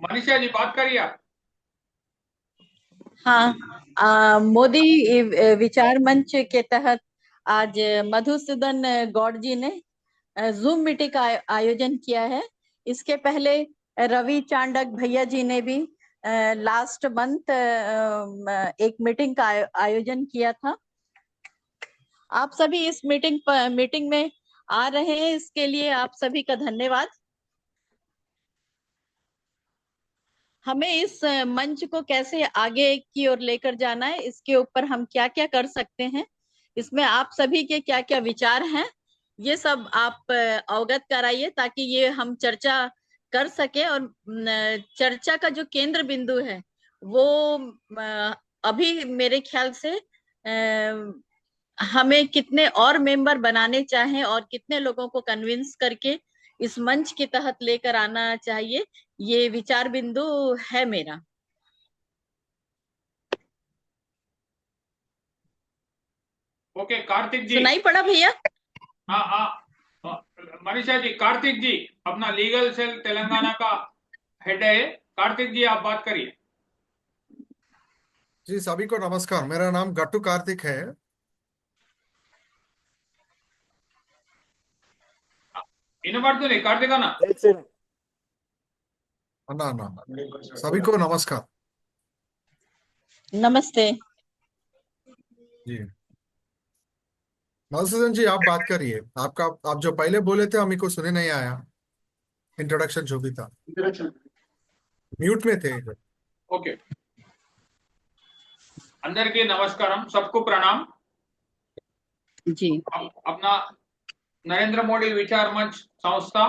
मनीषा जी बात करिए आप। हाँ, मोदी विचार मंच के तहत आज मधुसूदन गौड़ जी ने जूम मीटिंग का आयोजन किया है। इसके पहले रवि चांडक भैया जी ने भी लास्ट मंथ एक मीटिंग का आयोजन किया था। आप सभी इस मीटिंग में आ रहे हैं, इसके लिए आप सभी का धन्यवाद। हमें इस मंच को कैसे आगे की ओर लेकर जाना है, इसके ऊपर हम क्या क्या कर सकते हैं, इसमें आप सभी के क्या क्या विचार हैं, ये सब आप अवगत कराइए ताकि ये हम चर्चा कर सके। और चर्चा का जो केंद्र बिंदु है वो अभी मेरे ख्याल से हमें कितने और मेंबर बनाने चाहें और कितने लोगों को कन्विंस करके इस मंच के तहत लेकर आना चाहिए, ये विचार बिंदु है मेरा। ओके कार्तिक जी। सुनाई पड़ा भैया? हाँ हाँ मनीषा जी, कार्तिक जी अपना लीगल सेल तेलंगाना का हेड है। कार्तिक जी आप बात करिए। जी सभी को नमस्कार। मेरा नाम गट्टू कार्तिक है। इन बार तो नहीं कार्तिक ना। ना ना सभी को नमस्कार। नमस्ते जी मधुसूदन जी आप बात करिए। आपका आप जो पहले बोले थे हमें को सुने नहीं आया। इंट्रोडक्शन जो भी था म्यूट में थे। ओके अंदर के नमस्कारम, सबको प्रणाम। जी। अपना नरेंद्र मोदी विचार मंच संस्था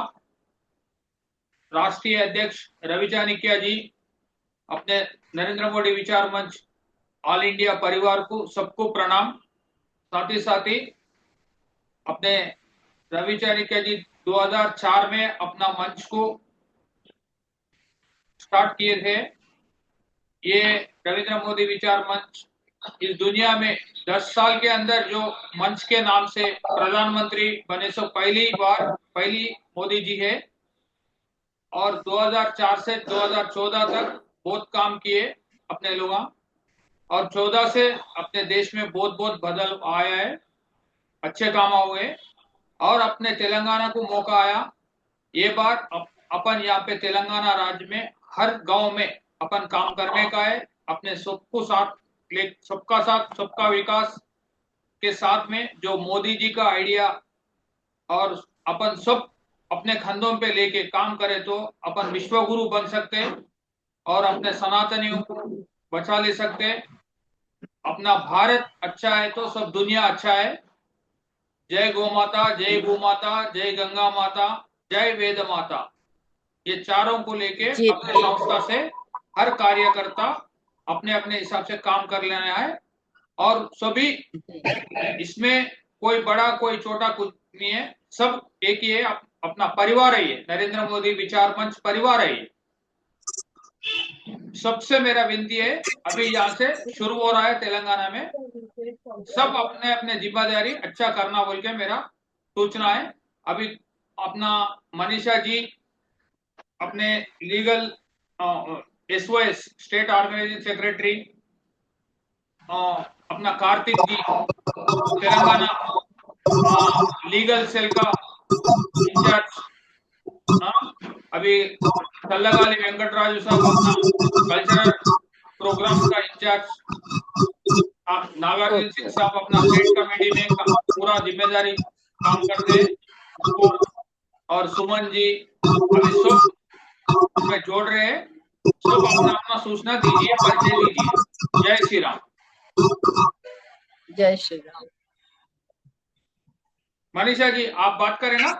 राष्ट्रीय अध्यक्ष रवि चाणक्य जी, अपने नरेंद्र मोदी विचार मंच ऑल इंडिया परिवार को सबको प्रणाम। साथ ही अपने रवि चाणक्य जी 2004 में अपना मंच को स्टार्ट किए थे। ये नरेंद्र मोदी विचार मंच इस दुनिया में 10 साल के अंदर जो मंच के नाम से प्रधानमंत्री बने सो पहली मोदी जी है। और 2004 से 2014 तक बहुत काम किए अपने लोग, और 14 से अपने देश में बहुत बहुत बदल आया है, अच्छे काम हुए। और अपने तेलंगाना को मौका आया, ये बार अपन यहाँ पे तेलंगाना राज्य में हर गांव में अपन काम करने का है। अपने सबको साथ सबका साथ सबका विकास के साथ में जो मोदी जी का आइडिया और अपन सब अपने खंडों पे लेके काम करें तो अपन विश्व गुरु बन सकते हैं और अपने सनातनियों को बचा ले सकते हैं। अपना भारत अच्छा है तो सब दुनिया अच्छा है। जय गौ माता, जय गौ माता, जय गंगा माता, जय वेद माता, ये चारों को लेके जी अपने संस्था से हर कार्यकर्ता अपने अपने हिसाब से काम कर लेना है। और सभी इसमें कोई बड़ा कोई छोटा कुछ नहीं है, सब एक ही है, अपना परिवार है ये, नरेंद्र मोदी विचार मंच परिवार है ये। सबसे मेरा विनती है, अभी यहाँ से शुरू हो रहा है तेलंगाना में, सब अपने अपने जिम्मेदारी अच्छा करना बोल के मेरा सूचना है। अभी अपना मनीषा जी अपने legal SOS state organising secretary, अपना कार्तिक जी तेलंगाना लीगल सेल का इंचार्ज, अभी तल्लगाली वेंकटराजू साहब अपना कल्चरल प्रोग्राम्स का इंचार्ज, नागार्जुन सिंह साहब अपना स्टेट कमेटी में पूरा जिम्मेदारी काम करते हैं उनको, और सुमन जी अभी सब इसमें जोड़ रहे हैं। सब अपना अपना सूचना दीजिए, परिचय दीजिए। जय श्री राम। जय श्री राम। मनीषा जी आप बात करें ना।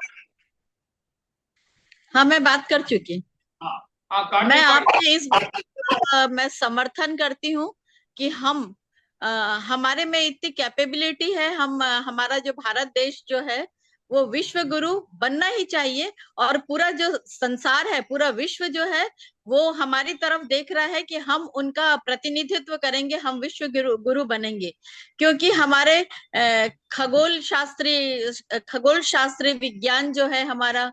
हाँ मैं बात कर चुकी। हाँ हाँ मैं कार्तिक भाई। आपके इस मैं समर्थन करती हूँ कि हम हमारे में इतनी कैपेबिलिटी है, हम हमारा जो भारत देश जो है वो विश्व गुरु बनना ही चाहिए। और पूरा जो संसार है, पूरा विश्व जो है वो हमारी तरफ देख रहा है कि हम उनका प्रतिनिधित्व करेंगे, हम विश्व गुरु बनेंगे। क्योंकि हमारे खगोल शास्त्री विज्ञान जो है, हमारा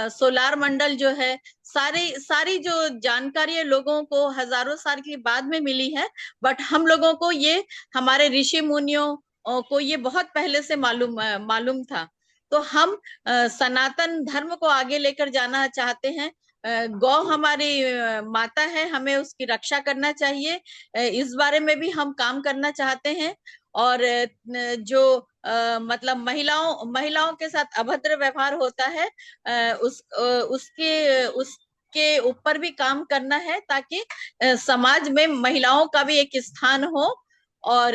सोलार मंडल जो है, सारी जो जानकारी लोगों को हजारों साल के बाद में मिली है, बट हम लोगों को ये, हमारे ऋषि मुनियों को ये बहुत पहले से मालूम था। तो हम सनातन धर्म को आगे लेकर जाना चाहते हैं। गौ हमारी माता है, हमें उसकी रक्षा करना चाहिए। इस बारे में भी हम काम करना चाहते हैं। और जो मतलब महिलाओं के साथ अभद्र व्यवहार होता है, उसके ऊपर भी काम करना है, ताकि समाज में महिलाओं का भी एक स्थान हो। और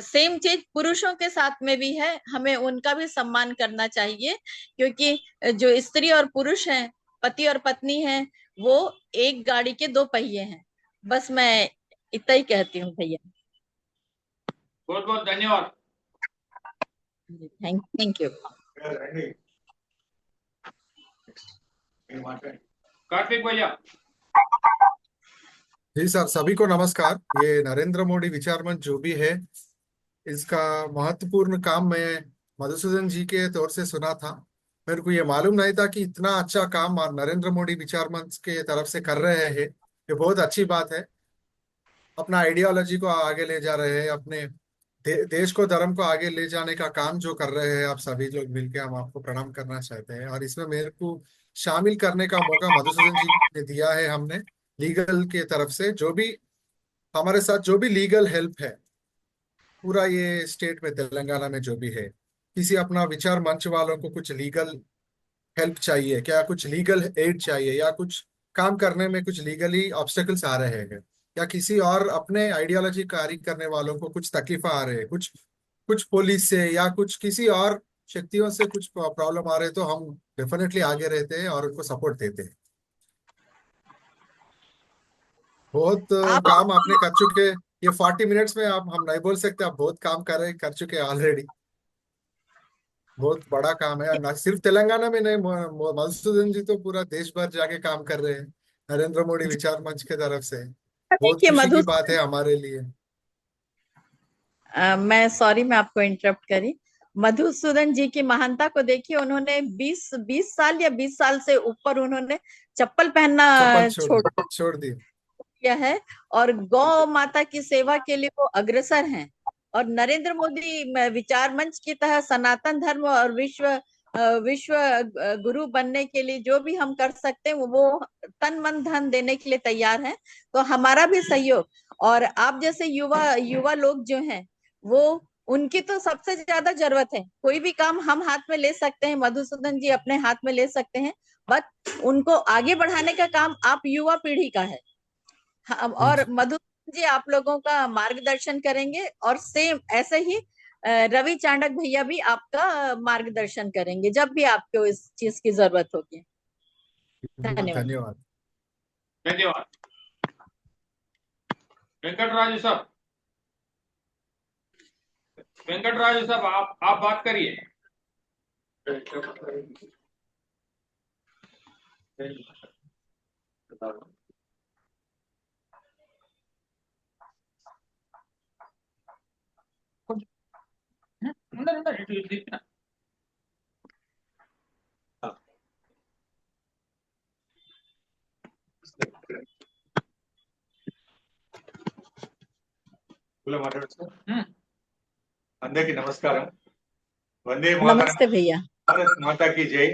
सेम चीज पुरुषों के साथ में भी है, हमें उनका भी सम्मान करना चाहिए, क्योंकि जो स्त्री और पुरुष हैं, पति और पत्नी हैं, वो एक गाड़ी के दो पहिए हैं। बस मैं इतना ही कहती हूँ भैया। बहुत बहुत धन्यवाद। Thank you. कार्तिक भैया। जी सर, सभी को नमस्कार। ये नरेंद्र मोदी विचार मंच जो भी है, इसका महत्वपूर्ण काम मैं मधुसूदन जी के तौर से सुना था। मेरे को ये मालूम नहीं था कि इतना अच्छा काम नरेंद्र मोदी विचार मंच के तरफ से कर रहे हैं। ये बहुत अच्छी बात है। अपना आइडियोलॉजी को आगे ले जा रहे हैं, अपने देश को, धर्म को आगे ले जाने का काम जो कर रहे हैं आप सभी लोग मिलके, हम आपको प्रणाम करना चाहते हैं। और इसमें मेरे को शामिल करने का मौका मधुसूदन जी ने दिया है। हमने लीगल के तरफ से जो भी हमारे साथ जो भी लीगल हेल्प है, पूरा ये स्टेट में तेलंगाना में जो भी है, किसी अपना विचार मंच वालों को कुछ लीगल हेल्प चाहिए क्या, कुछ लीगल एड चाहिए, या कुछ काम करने में कुछ लीगली ऑब्स्टेकल्स आ रहे हैं, या किसी और अपने आइडियोलॉजी कार्य करने वालों को कुछ तकलीफ आ रहे हैं, कुछ कुछ पुलिस से या कुछ किसी और शक्तियों से कुछ प्रॉब्लम आ रहे हैं, तो हम डेफिनेटली आगे रहते हैं और उनको सपोर्ट देते हैं। बहुत आप काम आपने कर चुके। ये 40 मिनट्स में आप, हम नहीं बोल सकते, आप बहुत काम कर चुके हैं ऑलरेडी। बहुत बड़ा काम है, ना सिर्फ तेलंगाना में नहीं, मधुसूदन जी तो पूरा देश भर जाके काम कर रहे हैं नरेंद्र मोदी विचार मंच के तरफ से। बहुत देखिए खुशी की बात मधुसूदन, है हमारे लिए। मैं सॉरी, मैं आपको इंटरप्ट करी। मधुसूदन जी की महानता को देखिए, उन्होंने 20 साल या 20 साल से ऊपर उन्होंने चप्पल पहनना चप्पल छोड़ छोड़ दी। किया है, और गौ माता की सेवा के लिए वो अग्रसर हैं। और नरेंद्र मोदी विचार मंच की तरह सनातन धर्म और विश्व गुरु बनने के लिए जो भी हम कर सकते हैं, वो तन मन धन देने के लिए तैयार हैं। तो हमारा भी सहयोग, और आप जैसे युवा युवा लोग जो हैं, वो उनकी तो सबसे ज्यादा जरूरत है। कोई भी काम हम हाथ में ले सकते हैं, मधुसूदन जी अपने हाथ में ले सकते हैं, बट उनको आगे बढ़ाने का काम आप युवा पीढ़ी का है। और मधु जी आप लोगों का मार्गदर्शन करेंगे, और सेम ऐसे ही रवि चांडक भैया भी आपका मार्गदर्शन करेंगे जब भी आपको इस चीज की जरूरत होगी। धन्यवाद। धन्यवाद। धन्यवाद। वेंकटराजू साहब, वेंकटराजू साहब, आप बात करिए। అందరికీ నమస్కారం. వందే మాతరం. नमस्ते भैया। భారత్ మాతా की जय.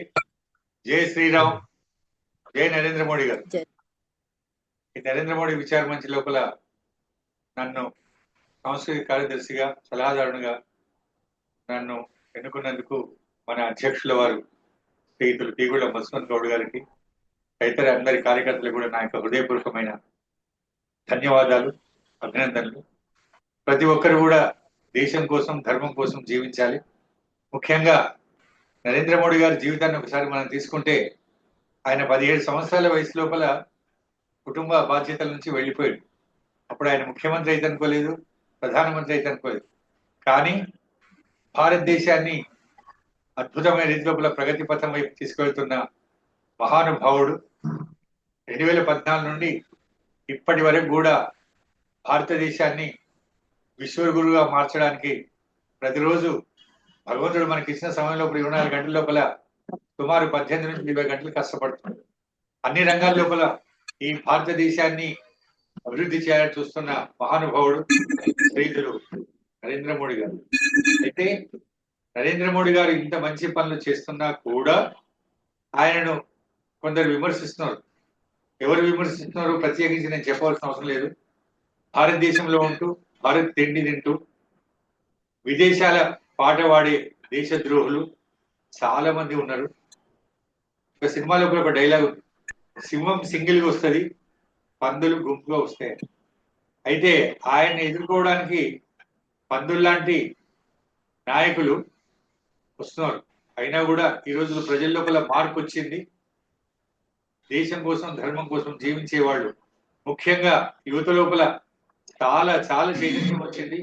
జై శ్రీరామ్. జై నరేంద్ర మోడీ గారు. जय। ఈ నరేంద్ర మోడీ విచార మంచి లోపల నన్ను సాంస్కృతిక కార్యదర్శిగా, సలహాదారునిగా నన్ను ఎన్నుకున్నందుకు మన అధ్యక్షుల వారు స్నేహితులు తీగుళ్ల మధుసూదన్ గౌడ్ గారికి, తదితర అందరి కార్యకర్తలకు కూడా నా యొక్క హృదయపూర్వకమైన ధన్యవాదాలు, అభినందనలు. ప్రతి ఒక్కరు కూడా దేశం కోసం, ధర్మం కోసం జీవించాలి. ముఖ్యంగా నరేంద్ర మోడీ గారి జీవితాన్ని ఒకసారి మనం తీసుకుంటే, ఆయన 17 సంవత్సరాల వయసు లోపల కుటుంబ బాధ్యతల నుంచి వెళ్ళిపోయాడు. అప్పుడు ఆయన ముఖ్యమంత్రి అయితే అనుకోలేదు, ప్రధానమంత్రి అయితే అనుకోలేదు. కానీ భారతదేశాన్ని అద్భుతమైన రీతి లోపల ప్రగతి పథం వైపు తీసుకెళ్తున్న మహానుభావుడు. 2014 నుండి ఇప్పటి వరకు కూడా భారతదేశాన్ని విశ్వగురుగా మార్చడానికి ప్రతిరోజు భగవంతుడు మనకి ఇచ్చిన సమయం లోపల 24 గంటల లోపల సుమారు 18 నుంచి 20 గంటలు కష్టపడుతుంది. అన్ని రంగాల లోపల ఈ భారతదేశాన్ని అభివృద్ధి చేయాలని చూస్తున్న మహానుభావుడు శ్రీయులు నరేంద్ర మోడీ గారు. అయితే నరేంద్ర మోడీ గారు ఇంత మంచి పనులు చేస్తున్నా కూడా ఆయనను కొందరు విమర్శిస్తున్నారు. ఎవరు విమర్శిస్తున్నారు ప్రత్యేకించి నేను చెప్పవలసిన అవసరం లేదు. భారతదేశంలో ఉంటూ భారత్ తిండి తింటూ విదేశాల పాట పాడే దేశద్రోహులు చాలా మంది ఉన్నారు. ఒక సినిమాలో కూడా ఒక డైలాగ్ ఉంది, సింహం సింగిల్ గా వస్తుంది, పందులు గుంపుగా వస్తాయి. అయితే ఆయన్ని ఎదుర్కోవడానికి పందుల్లాంటి నాయకులు వస్తున్నారు. అయినా కూడా ఈ రోజు ప్రజల లోపల మార్పు వచ్చింది. దేశం కోసం ధర్మం కోసం జీవించే వాళ్ళు, ముఖ్యంగా యువత లోపల చాలా చాలా చైతన్యం వచ్చింది.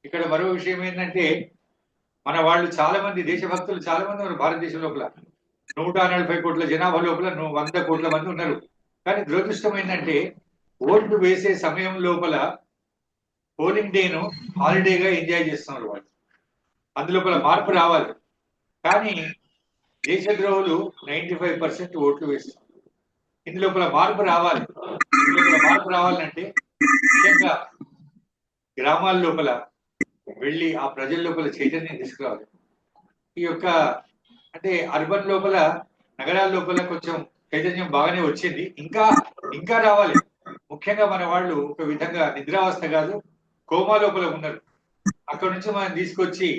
ఇక్కడ మరో విషయం ఏంటంటే మన వాళ్ళు చాలా మంది దేశభక్తులు చాలా మంది ఉన్నారు భారతదేశం లోపల. 140 కోట్ల జనాభా లోపల 100 కోట్ల మంది ఉన్నారు. కానీ దురదృష్టం ఏంటంటే ఓట్లు వేసే సమయం లోపల పోలింగ్ డేను హాలిడేగా ఎంజాయ్ చేస్తున్నారు వాళ్ళు. అందులోపల మార్పు రావాలి. కానీ దేశద్రోహులు 95% ఓట్లు వేస్తున్నారు. ఇందులోపల మార్పు రావాలి. ఇందులోపల మార్పు రావాలంటే ముఖ్యంగా గ్రామాల లోపల వెళ్ళి ఆ ప్రజల లోపల చైతన్యం తీసుకురావాలి. ఈ యొక్క అంటే అర్బన్ లోపల నగరాల లోపల కొంచెం చైతన్యం బాగానే వచ్చింది. ఇంకా ఇంకా రావాలి. ముఖ్యంగా మన వాళ్ళు ఒక విధంగా నిద్రావస్థ కాదు కోమా లోపల ఉన్నారు. అక్కడ నుంచి మనం తీసుకొచ్చి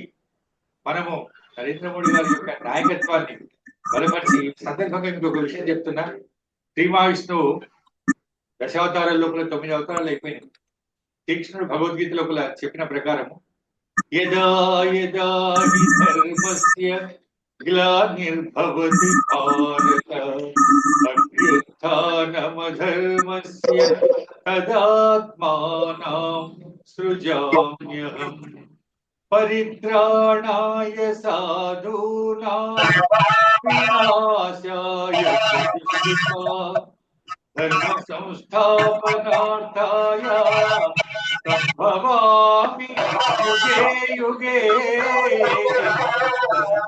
మనము నరేంద్ర మోడీ గారి యొక్క నాయకత్వాన్ని బలపరిచి సందర్భంగా ఇంకొక విషయం చెప్తున్నా. శ్రీ మహావిష్ణువు దశావతారాల లోపల 9 అవతారాలు అయిపోయినాయి. శ్రీకృష్ణుడు భగవద్గీత లోపల చెప్పిన ప్రకారము యదా యదా హి ధర్మస్య గ్లానిర్భవతి భారత అభ్యుత్థానమధర్మస్య తదాత్మానం సృజామ్యహం పరిత్రాణాయ సాధూనాం వినాశాయ ధర్మ సంస్థాపనార్థాయ సంభవామి యుగే యుగే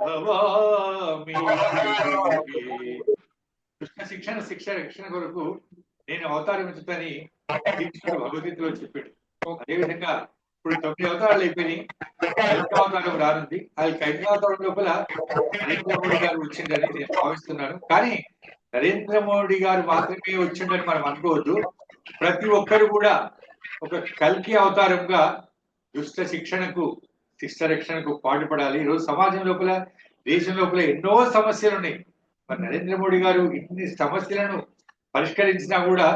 సంభవామి యుగే. కృష్ణ శిక్షణ కొరకు నేను అవతారం ఎత్తుతని శ్రీకృష్ణుడు భగవద్గీతలో చెప్పాడు. అదేవిధంగా ఇప్పుడు 9 అవతారాలు అయిపోయినాయి. 5వ అవతారం రానుంది. ఆ 5వ అవతారం లోపల నరేంద్ర మోడీ గారు వచ్చిందని నేను భావిస్తున్నాను. కానీ నరేంద్ర మోడీ గారు మాత్రమే వచ్చిందని మనం అనుకోవద్దు. ప్రతి ఒక్కరు కూడా ఒక కల్కి అవతారంగా దుష్ట శిక్షణకు శిష్ట రక్షణకు పాటుపడాలి. ఈరోజు సమాజం లోపల దేశం లోపల ఎన్నో సమస్యలు ఉన్నాయి. మరి నరేంద్ర మోడీ గారు ఇన్ని సమస్యలను పరిష్కరించినా కూడా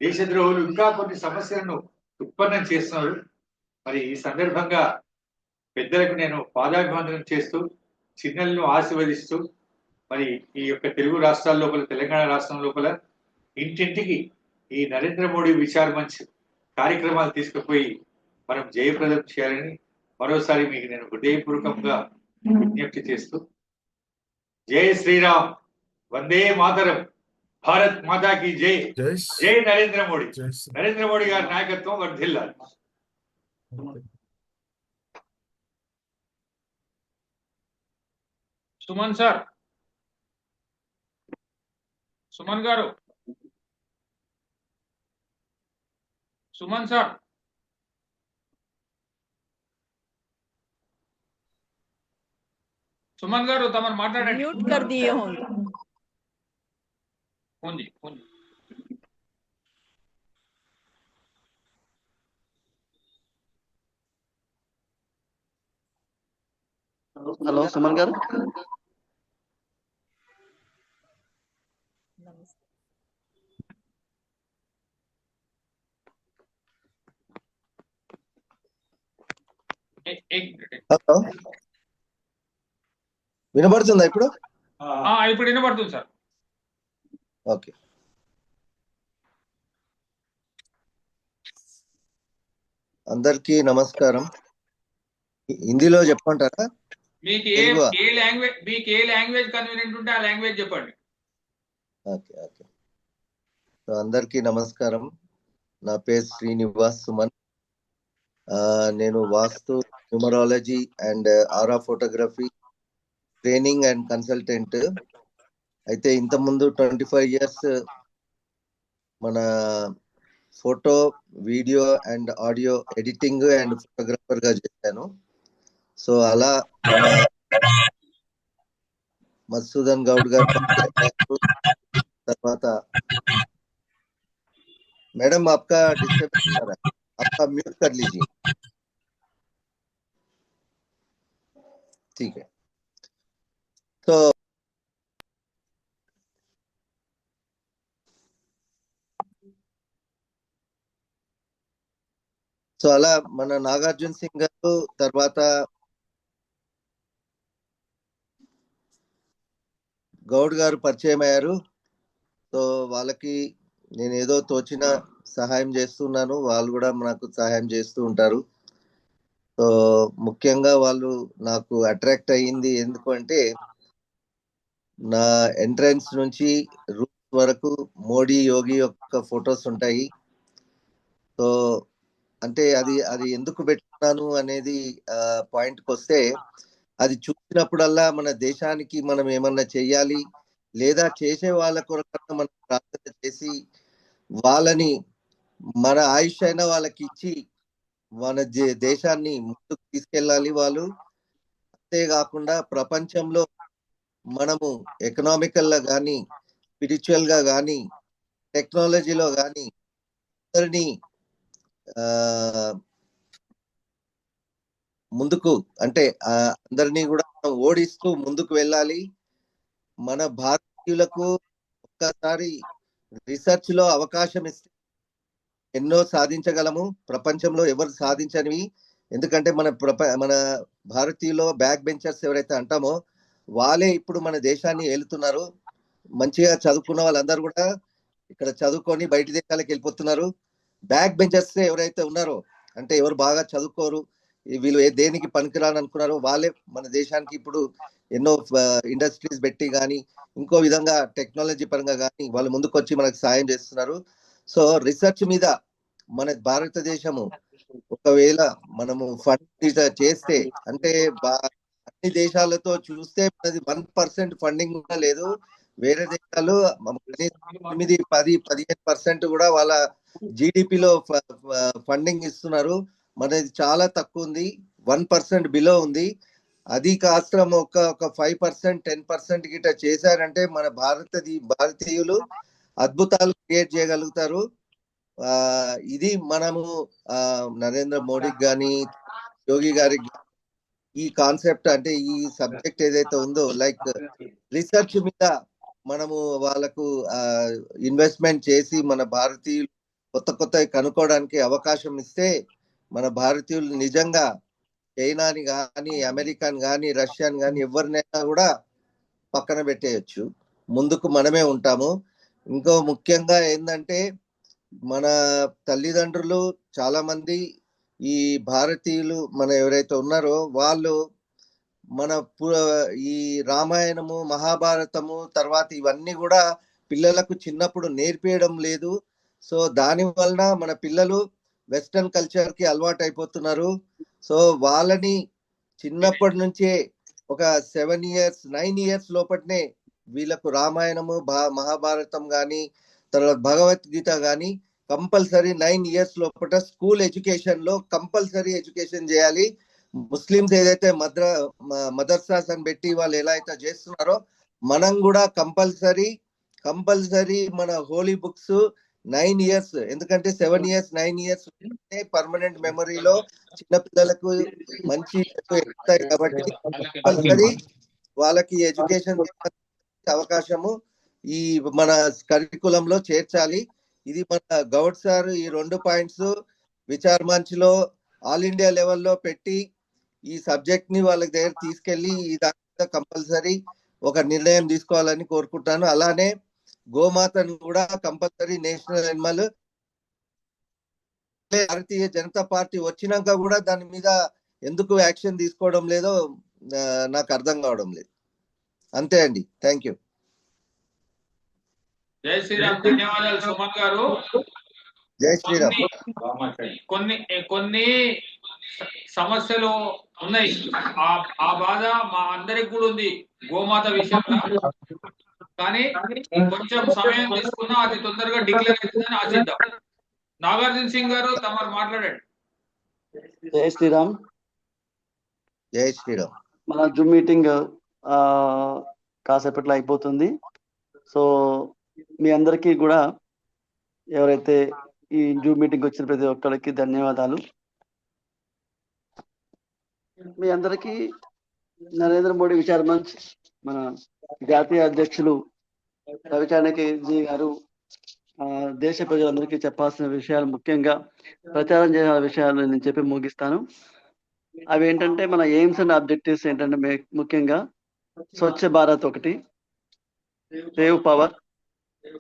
దేశద్రోహులు ఇంకా కొన్ని సమస్యలను ఉత్పన్నం చేస్తున్నారు. మరి ఈ సందర్భంగా పెద్దలకు నేను పాదాభివందనం చేస్తూ చిన్నలను ఆశీర్వదిస్తూ మరి ఈ యొక్క తెలుగు రాష్ట్రాల లోపల తెలంగాణ రాష్ట్రం లోపల ఇంటింటికి ఈ నరేంద్ర మోడీ విచార్ మంచ్ కార్యక్రమాలు తీసుకుపోయి మనం జయప్రదం చేయాలని మరోసారి మీకు నేను హృదయపూర్వకంగా విజ్ఞప్తి చేస్తూ జై శ్రీరామ్, వందే మాతరం, భారత్ మాతాకి జై, జై నరేంద్ర మోడీ. నరేంద్ర మోడీ గారి నాయకత్వం వర్ధిల్లాలి. సుమన్ సార్, సుమన్ గారు, సుమన్ సార్, సుమన్ గారు తమరు మాట్లాడండి. म्यूट कर दिए होंगे. ఉంది. హలో సుమన్ గారు. హలో, వినబడుతుందా ఇప్పుడు? ఇప్పుడు వినబడుతుంది సార్. ఓకే. అందరికీ నమస్కారం. హిందీలో చెప్పమంటారా? మీకు ఏ లాంగ్వేజ్ కన్వీనియంట్ ఉంటే ఆ లాంగ్వేజ్ చెప్పండి. Okay okay. సో అందరికీ నమస్కారం. నా పేరు శ్రీనివాస్ సుమన్. నేను vastu, numerology and aura photography training and consultant. అయితే ఇంతకుముందు 25 ఇయర్స్ మన photo, video and audio editing and photographer గా చేశాను. సో అలా మన మధుసూదన్ గౌడ్ గారు పరిచయం అయ్యారు. తర్వాత मैडम आपका डिस्टर्बेंस आ रहा है, आपका म्यूट कर लीजिए. ठीक है. సో అలా మన నాగార్జున సింగ్ గారు తర్వాత గౌడ్ గారు పరిచయం అయ్యారు. సో వాళ్ళకి నేను ఏదో తోచిన సహాయం చేస్తున్నాను, వాళ్ళు కూడా నాకు సహాయం చేస్తూ ఉంటారు. సో ముఖ్యంగా వాళ్ళు నాకు అట్రాక్ట్ అయ్యింది ఎందుకంటే నా ఎంట్రన్స్ నుంచి రూట్ వరకు మోడీ యోగి యొక్క ఫొటోస్ ఉంటాయి. సో అంటే అది ఎందుకు పెట్టుకున్నాను అనేది పాయింట్కి వస్తే, అది చూసినప్పుడల్లా మన దేశానికి మనం ఏమన్నా చెయ్యాలి, లేదా చేసే వాళ్ళ కొరకు మనం ప్రార్థన చేసి వాళ్ళని మన ఆయుష్ అయినా వాళ్ళకి ఇచ్చి మన దేశాన్ని ముందుకు తీసుకెళ్ళాలి వాళ్ళు. అంతేకాకుండా ప్రపంచంలో మనము ఎకనామికల్ గా కానీ, స్పిరిచువల్ గా కానీ, టెక్నాలజీలో కానీ అందరినీ ముందుకు అంటే అందరినీ కూడా ఓడిస్తూ ముందుకు వెళ్ళాలి. మన భారతీయులకు ఒక్కసారి రీసెర్చ్ లో అవకాశం ఇస్తే ఎన్నో సాధించగలము, ప్రపంచంలో ఎవరు సాధించనివి. ఎందుకంటే మన భారతీయులో బ్యాక్ బెంచర్స్ ఎవరైతే అంటామో వాళ్ళే ఇప్పుడు మన దేశాన్ని ఏలుతున్నారు. మంచిగా చదువుకున్న వాళ్ళందరూ కూడా ఇక్కడ చదువుకొని బయట దేశాలకు వెళ్ళిపోతున్నారు. బ్యాక్ బెంచర్స్ ఎవరైతే ఉన్నారో, అంటే ఎవరు బాగా చదువుకోరు, వీళ్ళు దేనికి పనికిరాని అనుకున్నారో వాళ్ళే మన దేశానికి ఇప్పుడు ఎన్నో ఇండస్ట్రీస్ పెట్టి కానీ ఇంకో విధంగా టెక్నాలజీ పరంగా కానీ వాళ్ళు ముందుకు వచ్చి మనకు సాయం చేస్తున్నారు. సో రీసెర్చ్ మీద మన భారతదేశము ఒకవేళ మనము ఫండ్ చేస్తే, అంటే అన్ని దేశాలతో చూస్తే మనది 1% ఫండింగ్ కూడా లేదు. వేరే దేశాలు 8, 10, 15% కూడా వాళ్ళ జీడిపిలో ఫండింగ్ ఇస్తున్నారు. మనది చాలా తక్కువ ఉంది, 1% బిలో ఉంది. అది కాస్త ఒక 5%, 10% గిట్ట చేశారంటే మన భారతీయులు అద్భుతాలు క్రియేట్ చేయగలుగుతారు. ఇది మనము నరేంద్ర మోడీకి కానీ యోగి గారికి ఈ కాన్సెప్ట్, అంటే ఈ సబ్జెక్ట్ ఏదైతే ఉందో లైక్ రీసెర్చ్ మీద మనము వాళ్ళకు ఇన్వెస్ట్మెంట్ చేసి మన భారతీయులు కొత్త కనుక్కోవడానికి అవకాశం ఇస్తే మన భారతీయులు నిజంగా చైనాని కానీ, అమెరికాని కానీ, రష్యాని కానీ ఎవరినైనా కూడా పక్కన పెట్టేయచ్చు. ముందుకు మనమే ఉంటాము. ఇంకో ముఖ్యంగా ఏంటంటే మన తల్లిదండ్రులు చాలా మంది ఈ భారతీయులు మన ఎవరైతే ఉన్నారో వాళ్ళు మన ఈ రామాయణము, మహాభారతము తర్వాత ఇవన్నీ కూడా పిల్లలకు చిన్నప్పుడు నేర్పించడం లేదు. సో దాని వలన మన పిల్లలు వెస్టర్న్ కల్చర్ కి అలవాటు అయిపోతున్నారు. సో వాళ్ళని చిన్నప్పటి నుంచే ఒక 7 years 9 years లోపట్నే వీళ్ళకు రామాయణము, మహాభారతం కానీ తర్వాత భగవద్గీత కానీ కంపల్సరీ 9 years లోపల స్కూల్ ఎడ్యుకేషన్ లో కంపల్సరీ ఎడ్యుకేషన్ చేయాలి. ముస్లిమ్స్ ఏదైతే మదర్సాస్ అని పెట్టి వాళ్ళు ఎలా అయితే చేస్తున్నారో మనం కూడా కంపల్సరీ మన హోలీ బుక్స్ 9 years, ఎందుకంటే 7 years 9 years పర్మనెంట్ మెమరీలో చిన్నపిల్లలకు మంచి ఎక్కుతాయి కాబట్టి కంపల్సరీ వాళ్ళకి ఎడ్యుకేషన్ అవకాశము ఈ మన కరికులంలో చేర్చాలి. ఇది మన గౌడ్ సార్ ఈ 2 పాయింట్స్ విచార్ మంచ్ లో ఆల్ ఇండియా లెవెల్లో పెట్టి ఈ సబ్జెక్ట్ ని వాళ్ళ దగ్గర తీసుకెళ్లి ఈ దాంట్లో కంపల్సరీ ఒక నిర్ణయం తీసుకోవాలని కోరుకుంటాను. అలానే గోమాతను కూడా compulsory national animal. Bharatiya Janata party వచ్చినాక కూడా దాని మీద ఎందుకు యాక్షన్ తీసుకోవడం లేదో నాకు అర్థం కావడం లేదు. అంతే అండి, థ్యాంక్ యూ. జై శ్రీరామ్. ధన్యవాదాలు సుమన్ గారు. జై శ్రీరామ్. కొన్ని సమస్యలు ఉన్నాయి, ఆ బాధ మా అందరికి కూడా ఉంది గోమాత విషయంలో. కానీ కొంచెం సమయం తీసుకున్నా అది తొందరగా డిక్లేర్ అవుతుందని ఆశిద్దాం. నాగార్జున సింగ్ గారు తమరు మాట్లాడండి. జై శ్రీరామ్. జై శ్రీరామ్. మన జూమ్ మీటింగ్ కాసేపట్లో అయిపోతుంది. సో మీ అందరికీ కూడా ఎవరైతే ఈ జూమ్ మీటింగ్ వచ్చిన ప్రతి ఒక్కరికి ధన్యవాదాలు. మీ అందరికీ నరేంద్ర మోడీ విచార్ మంచ్ మన జాతీయ అధ్యక్షులు రవిచంద్రన్ గారు దేశ ప్రజలందరికీ చెప్పాల్సిన విషయాలు, ముఖ్యంగా ప్రచారం చేయాల్సిన విషయాలు నేను చెప్పి ముగిస్తాను. అవి ఏంటంటే మన ఎయిమ్స్ అండ్ ఆబ్జెక్టివ్స్ ఏంటంటే ముఖ్యంగా స్వచ్ఛ భారత్ ఒకటి, save power,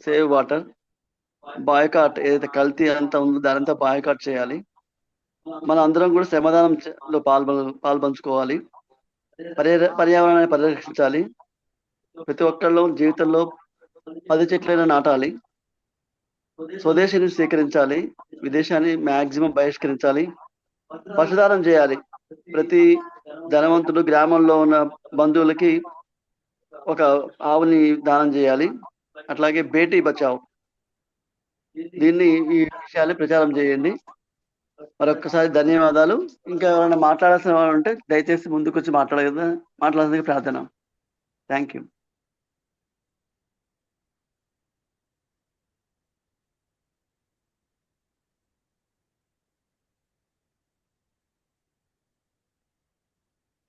save water, boycott ఏదైతే కల్తీ అంతా ఉందో దానంతా బాయ్కాట్ చేయాలి. మనం అందరం కూడా శ్రమదానంలో పాల్పంచుకోవాలి. పర్యావరణాన్ని పరిరక్షించాలి. ప్రతి ఒక్కళ్ళ జీవితంలో 10 చెట్లైనా నాటాలి. స్వదేశీని స్వీకరించాలి, విదేశాన్ని మాక్సిమం బహిష్కరించాలి. పశుదానం చేయాలి. ప్రతి ధనవంతుడు గ్రామంలో ఉన్న బంధువులకి ఒక ఆవుని దానం చేయాలి. అట్లాగే బేటీ బచావ్, దీన్ని ఈ విషయాన్ని ప్రచారం చేయండి. మరొక్కసారి ధన్యవాదాలు. ఇంకా ఎవరైనా మాట్లాడాల్సిన వాళ్ళు ఉంటే దయచేసి ముందుకు వచ్చి మాట్లాడాల్సిన ప్రార్థన. Thank you.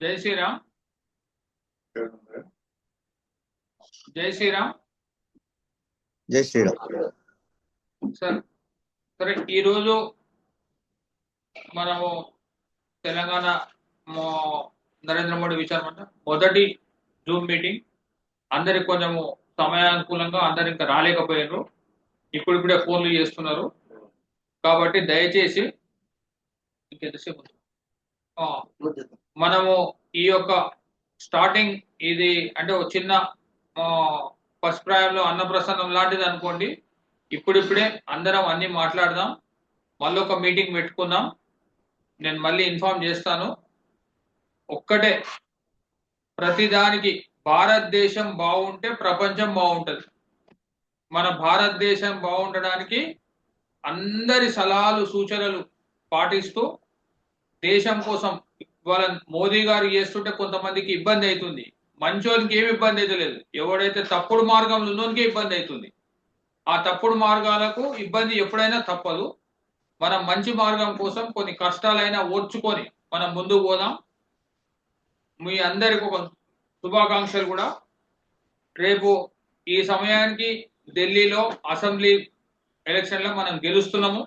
జై శ్రీరామ్. జై శ్రీరామ్. జై శ్రీరామ్. సార్, సరే, ఈరోజు మనము తెలంగాణ నరేంద్ర మోడీ విచార్ మంచ్ మొదటి జూమ్ మీటింగ్. అందరికి కొంచెము సమయానుకూలంగా అందరు ఇంకా రాలేకపోయారు. ఇప్పుడిప్పుడే ఫోన్లు చేస్తున్నారు. కాబట్టి దయచేసి ఇంకెంతసేపు మనము ఈ యొక్క స్టార్టింగ్ ఇది అంటే ఒక చిన్న పశుప్రాయంలో అన్నప్రసన్నం లాంటిది అనుకోండి. ఇప్పుడిప్పుడే అందరం అన్ని మాట్లాడదాం. మళ్ళీ ఒక మీటింగ్ పెట్టుకుందాం. నేను మళ్ళీ ఇన్ఫార్మ్ చేస్తాను. ఒక్కటే, ప్రతిదానికి భారతదేశం బాగుంటే ప్రపంచం బాగుంటుంది. మన భారతదేశం బాగుండడానికి అందరి సలహాలు సూచనలు పాటిస్తూ దేశం కోసం ఇవాళ మోదీ గారు చేస్తుంటే కొంతమందికి ఇబ్బంది అవుతుంది. మంచోనికి ఏమి ఇబ్బంది అయితే లేదు. ఎవడైతే తప్పుడు మార్గంలో ఉన్నోనికే ఇబ్బంది అవుతుంది. ఆ తప్పుడు మార్గాలకు ఇబ్బంది ఎప్పుడైనా తప్పదు. మనం మంచి మార్గం కోసం కొన్ని కష్టాలైనా ఓర్చుకొని మనం ముందుకు పోదాం. మీ అందరికి ఒక శుభాకాంక్షలు కూడా. రేపు ఈ సమయానికి ఢిల్లీలో అసెంబ్లీ ఎలక్షన్లో మనం గెలుస్తున్నాము.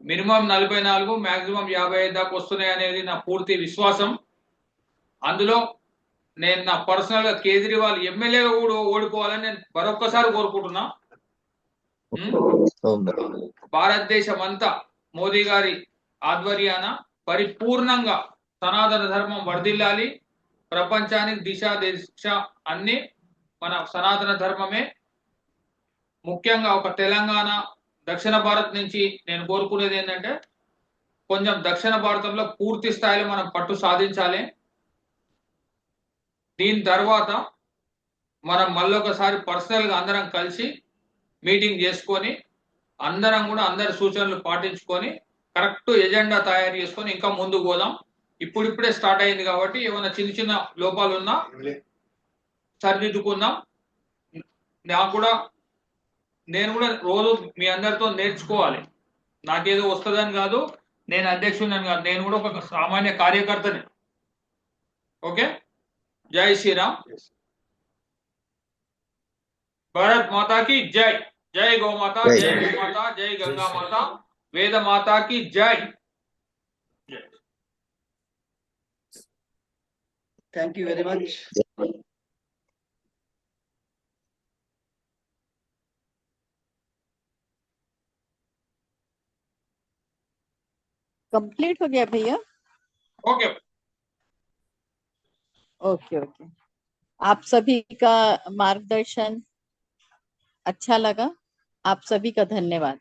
మినిమం 44, మాక్సిమం 55 దాకా వస్తున్నాయి అనేది నా పూర్తి విశ్వాసం. అందులో నేను నా పర్సనల్ గా కేజ్రీవాల్ ఎమ్మెల్యేగా కూడా ఓడిపోవాలని నేను మరొక్కసారి కోరుకుంటున్నా. భారతదేశం అంతా మోదీ గారి ఆధ్వర్యాన పరిపూర్ణంగా సనాతన ధర్మం వర్ధిల్లాలి. ప్రపంచానికి దిశ అన్ని మన సనాతన ధర్మమే. ముఖ్యంగా ఒక తెలంగాణ, దక్షిణ భారత్ నుంచి నేను కోరుకునేది ఏంటంటే కొంచెం దక్షిణ భారతంలో పూర్తి స్థాయిలో మనం పట్టు సాధించాలి. దీని తర్వాత మనం మళ్ళొకసారి పర్సనల్ గా అందరం కలిసి మీటింగ్ చేసుకొని అందరం కూడా అందరి సూచనలు పాటించుకొని కరెక్ట్ ఎజెండా తయారు చేసుకొని ఇంకా ముందుకు పోదాం. ఇప్పుడిప్పుడే స్టార్ట్ అయింది కాబట్టి ఏమైనా చిన్న చిన్న లోపాలు ఉన్నా సరిదిద్దుకుందాం. నేను కూడా రోజు మీ అందరితో నేర్చుకోవాలి. నాకేదో వస్తుందని కాదు, నేను అధ్యక్షుడిని కాదు, నేను కూడా ఒక సామాన్య కార్యకర్తని. ఓకే. జై శ్రీరామ్. భారత్ మాతా की जय. जय गौ माता, जय गौ माता, जय गंगा माता, वेद माता की जय. Thank you very much. Complete हो गया भैया? Okay okay okay. आप सभी का मार्गदर्शन अच्छा लगा. आप सभी का धन्यवाद.